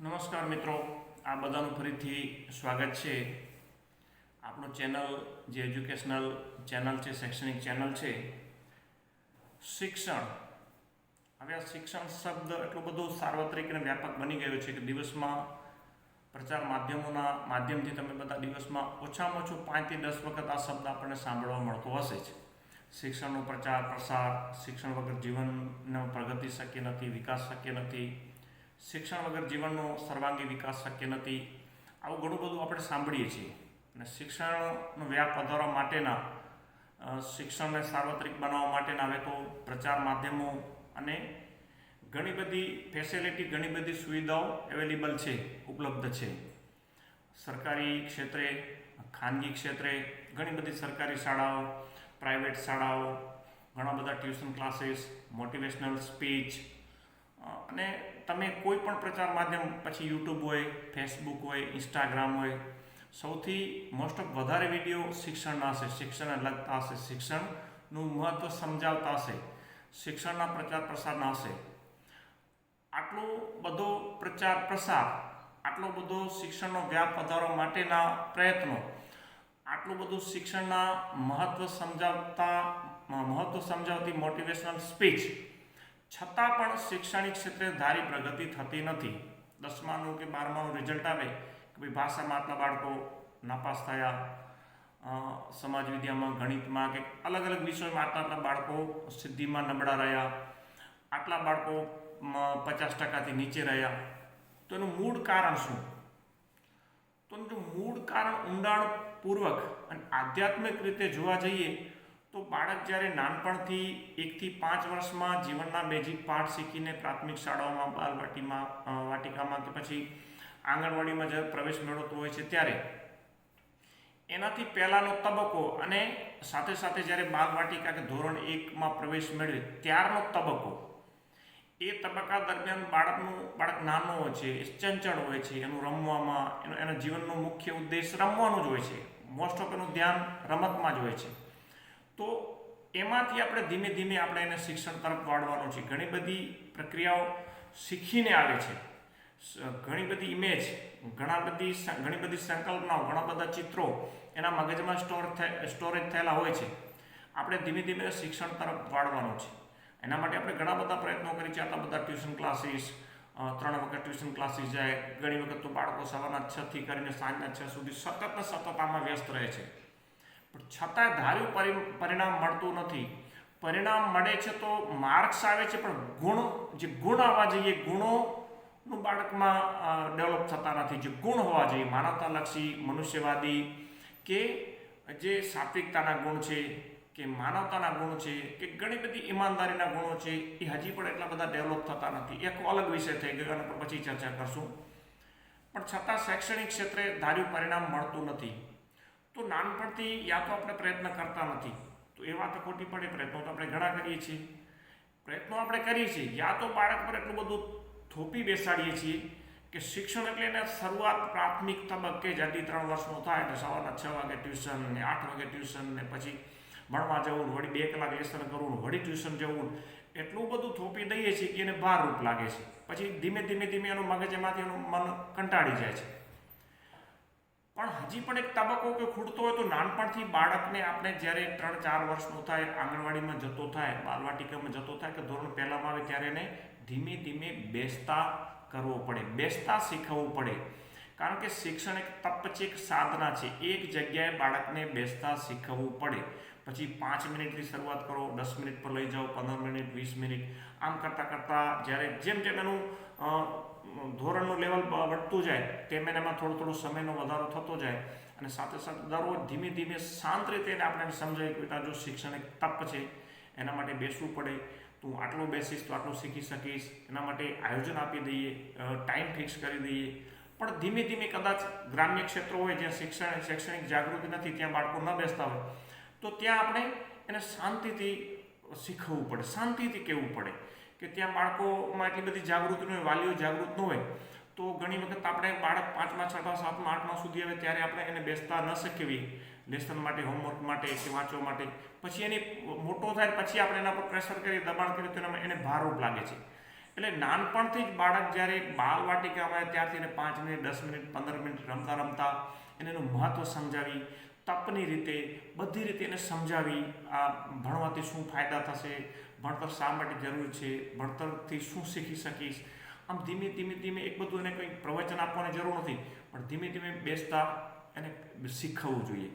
નમસ્કાર મિત્રો, આ બધાનું ફરીથી સ્વાગત છે. આપણું ચેનલ જે એજ્યુકેશનલ ચેનલ છે, શૈક્ષણિક ચેનલ છે. શિક્ષણ, હવે આ શિક્ષણ શબ્દ એટલો બધો સાર્વત્રિક અને વ્યાપક બની ગયો છે કે દિવસમાં પ્રચાર માધ્યમોના માધ્યમથી તમે બધા દિવસમાં ઓછામાં ઓછું 5 થી 10 વખત આ શબ્દ આપણને સાંભળવા મળતો હશે જ. શિક્ષણનો પ્રચાર પ્રસાર, શિક્ષણ વગર જીવનનો પ્રગતિ શક્ય નથી, વિકાસ શક્ય નથી, શિક્ષણ વગર જીવનનો સર્વાંગી વિકાસ શક્ય નથી, આવું ઘણું બધું આપણે સાંભળીએ છીએ. અને શિક્ષણનો વ્યાપ વધારવા માટેના, શિક્ષણને સાર્વત્રિક બનાવવા માટેના હવે તો પ્રચાર માધ્યમો અને ઘણી બધી ફેસિલિટી, ઘણી બધી સુવિધાઓ અવેલેબલ છે, ઉપલબ્ધ છે. સરકારી ક્ષેત્રે, ખાનગી ક્ષેત્રે ઘણી બધી સરકારી શાળાઓ, પ્રાઇવેટ શાળાઓ, ઘણા બધા ટ્યુશન ક્લાસીસ, મોટિવેશનલ સ્પીચ, અને તમે કોઈ પણ પ્રચાર માધ્યમ, પછી યુટ્યુબ હોય, ફેસબુક હોય, ઇન્સ્ટાગ્રામ હોય, સૌથી મોસ્ટ ઓફ વધારે વિડીયો શિક્ષણના હશે, શિક્ષણને લગતા હશે, શિક્ષણનું મહત્ત્વ સમજાવતા હશે, શિક્ષણના પ્રચાર પ્રસારના હશે. આટલો બધો પ્રચાર પ્રસાર, આટલો બધો શિક્ષણનો વ્યાપ વધારવા માટેના પ્રયત્નો, આટલું બધું શિક્ષણના મહત્ત્વ સમજાવતી મોટિવેશનલ સ્પીચ, છતાં પણ શૈક્ષણિક ક્ષેત્રે ધારી પ્રગતિ થતી નથી. 10માનું કે 12માનું રિઝલ્ટ આવે કે ભાઈ ભાષામાં આટલા બાળકો નાપાસ થયા, સમાજ વિદ્યામાં, ગણિતમાં કે અલગ અલગ વિષયોમાં આટલા બાળકો સિદ્ધિમાં નબળા રહ્યા, આટલા બાળકો 50% નીચે રહ્યા. તો એનું મૂળ કારણ શું? તો એનું મૂળ કારણ ઊંડાણપૂર્વક અને આધ્યાત્મિક રીતે જોવા જઈએ તો બાળક જ્યારે નાનપણથી 1 થી 5 વર્ષમાં જીવનના બેઝિક પાઠ શીખીને પ્રાથમિક શાળાઓમાં, વાટિકામાં કે પછી આંગણવાડીમાં જ્યારે પ્રવેશ મેળવતો હોય છે, ત્યારે એનાથી પહેલાંનો તબક્કો અને સાથે સાથે જ્યારે બાલવાટિકા કે ધોરણ 1માં પ્રવેશ મેળવે ત્યારનો તબક્કો, એ તબક્કા દરમિયાન બાળક નાનો હોય છે, ચંચળ હોય છે, એનું રમવામાં, એના જીવનનો મુખ્ય ઉદ્દેશ રમવાનું જ હોય છે. મોસ્ટ ઓફ એનું ધ્યાન રમતમાં જ હોય છે. તો એમાંથી આપણે ધીમે ધીમે આપણે એને શિક્ષણ તરફ વાળવાનું છે. ઘણી બધી પ્રક્રિયાઓ શીખીને આવે છે, ઘણી બધી ઇમેજ, ઘણી બધી સંકલ્પનાઓ, ઘણા બધા ચિત્રો એના મગજમાં સ્ટોરેજ થયેલા હોય છે. આપણે ધીમે ધીમે શિક્ષણ તરફ વાળવાનું છે. એના માટે આપણે ઘણા બધા પ્રયત્નો કરી છે. આટલા બધા ટ્યુશન ક્લાસીસ, 3 વખત ટ્યુશન ક્લાસીસ જાય, ઘણી વખત તો બાળકો સવારના 6 થી કરીને સાંજના 6 સુધી સતત આમાં વ્યસ્ત રહે છે. પણ છતાં ધાર્યું પરિણામ મળતું નથી. પરિણામ મળે છે તો માર્ક્સ આવે છે, પણ ગુણ આવવા જોઈએ, ગુણોનું બાળકમાં ડેવલપ થતા નથી. જે ગુણ હોવા જોઈએ, માનવતાલક્ષી, મનુષ્યવાદી, કે જે સાત્વિકતાના ગુણ છે, કે માનવતાના ગુણ છે, કે ઘણી બધી ઈમાનદારીના ગુણો છે, એ હજી પણ એટલા બધા ડેવલપ થતા નથી. એક અલગ વિષય થઈ ગયો, અને પછી ચર્ચા કરશું. પણ છતાં શૈક્ષણિક ક્ષેત્રે ધાર્યું પરિણામ મળતું નથી. તો નાનપણથી યા તો આપણે પ્રયત્ન કરતા નથી, તો એ વાત ખોટી પડે. પ્રયત્નો તો આપણે ઘણા કરીએ છીએ, યા તો બાળક પર એટલું બધું થોપી બેસાડીએ છીએ કે શિક્ષણ એટલે એને શરૂઆત પ્રાથમિક તબક્કે જ 3 વર્ષનો થાય એટલે સવારના 6 વાગે ટ્યુશન ને 8 વાગે ટ્યુશન ને પછી ભણવા જવું, વળી 2 કલાક લેસન કરવું, વળી ટ્યુશન જવું, એટલું બધું થોપી દઈએ છીએ કે એને ભારરૂપ લાગે છે. પછી ધીમે ધીમે એનું મગજ એમાંથી એનું મન કંટાળી જાય છે. પણ હજી પણ એક તબક્કો કે ખૂટતો હોય તો નાનપણથી બાળકને આપણે જ્યારે 3-4 વર્ષનો થાય, આંગણવાડીમાં જતો થાય, બાલવાટિકામાં જતો થાય કે ધોરણ 1માં આવે, ત્યારે એને ધીમે ધીમે બેસતા કરવો પડે, બેસતા શીખવવું પડે. કારણ કે શિક્ષણ એક તપ છે, એક સાધના છે. એક જગ્યાએ બાળકને બેસતા શીખવવું પડે. પછી 5 મિનિટથી શરૂઆત કરો, 10 મિનિટ પર લઈ જાઓ, 15 મિનિટ, 20 મિનિટ, આમ કરતાં જ્યારે જેમ એનું ધોરણનું લેવલ વધતું જાય તેમ એમાં થોડો સમયનો વધારો થતો જાય. અને સાથે સાથે દરરોજ ધીમે ધીમે શાંત રીતે આપણે સમજાય કે બેટા, જો શિક્ષણ એક તપ છે, એના માટે બેસવું પડે, તું આટલું બેસીશ તો આટલું શીખી શકીશ. એના માટે આયોજન આપી દઈએ, ટાઈમ ફિક્સ કરી દઈએ. પણ ધીમે ધીમે કદાચ ગ્રામ્ય ક્ષેત્રો હોય જ્યાં શૈક્ષણિક જાગૃતિ નથી, ત્યાં બાળકો ન બેસતા હોય, તો ત્યાં આપણે એને શાંતિથી શીખવવું પડે, શાંતિથી કહેવું પડે. કે ત્યાં બાળકોમાં એટલી બધી જાગૃતિ ન હોય, વાલીઓ જાગૃત ન હોય, તો ઘણી વખત આપણે બાળક 5મા, 6મા, 7મા, 8મા સુધી આવે ત્યારે આપણે એને બેસતા ન શીખવીએ લેસન માટે, હોમવર્ક માટે કે વાંચવા માટે. પછી એની મોટો થાય પછી આપણે એના પર પ્રેશર કરીએ, દબાણ કરીએ તો એને ભારરૂપ લાગે છે. એટલે નાનપણથી જ બાળક જ્યારે બાલવાટિકામાં આવે ત્યારથી એને 5 મિનિટ 10 મિનિટ 15 મિનિટ રમતા રમતા એને એનું મહત્ત્વ સમજાવી, તપની રીતે બધી રીતે એને સમજાવી, આ ભણવાથી શું ફાયદા થશે, ભણતર શા માટે જરૂરી છે, ભણતરથી શું શીખી શકીશ, આમ ધીમે ધીમે ધીમે એક બધું એને કંઈ પ્રવચન આપવાની જરૂર નથી, પણ ધીમે ધીમે બેસતા એને શીખવવું જોઈએ.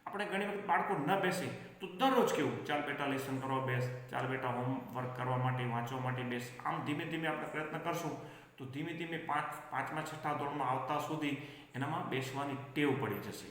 આપણે ઘણી વખત બાળકો ન બેસે તો દરરોજ કેવું, ચાલ બેટા લેસન કરવા બેસ, ચાલ બેટા હોમવર્ક કરવા માટે વાંચવા માટે બેસ, આમ ધીમે ધીમે આપણે પ્રયત્ન કરશું તો ધીમે ધીમે પાંચમા છઠ્ઠા ધોરણમાં આવતા સુધી એનામાં બેસવાની ટેવ પડી જશે.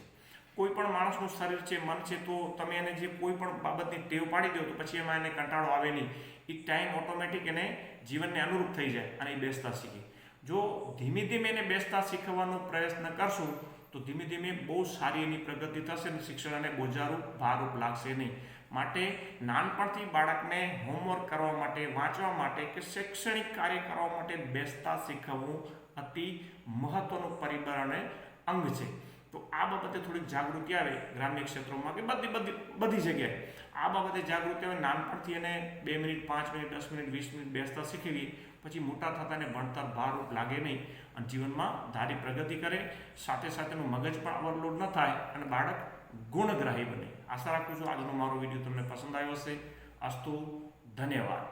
કોઈ પણ માણસનું શરીર છે, મન છે, તો તમે એને જે કોઈ પણ બાબતની ટેવ પાડી દો તો પછી એમાં એને કંટાળો આવે નહીં. એ ટાઈમ ઓટોમેટિક એને જીવનને અનુરૂપ થઈ જાય અને એ બેસતા શીખે. જો ધીમે ધીમે એને બેસતા શીખવવાનો પ્રયત્ન કરશું તો ધીમે ધીમે બહુ સારી એની પ્રગતિ થશે અને શિક્ષણ એને બોજારૂપ ભારરૂપ લાગશે નહીં. માટે નાનપણથી બાળકને હોમવર્ક કરવા માટે, વાંચવા માટે કે શૈક્ષણિક કાર્ય કરવા માટે બેસતા શીખવવું અતિ મહત્ત્વનું પરિબળ અને અંગ છે. તો આ બાબતે થોડીક જાગૃતિ આવે ગ્રામ્ય ક્ષેત્રોમાં કે બધી જગ્યાએ આ બાબતે જાગૃતિ આવે, નાનપણથી એને 2 મિનિટ 5 મિનિટ 10 મિનિટ 20 મિનિટ બેસતા શીખવી, પછી મોટા થતાં એને ભણતર ભારરૂપ લાગે નહીં અને જીવનમાં ધારી પ્રગતિ કરે, સાથે સાથેનું મગજ પણ ઓવરલોડ ન થાય અને બાળક ગુણગ્રાહી બને. આશા રાખું છું આજનો મારો વિડીયો તમને પસંદ આવ્યો હશે. અસ્તુ, ધન્યવાદ.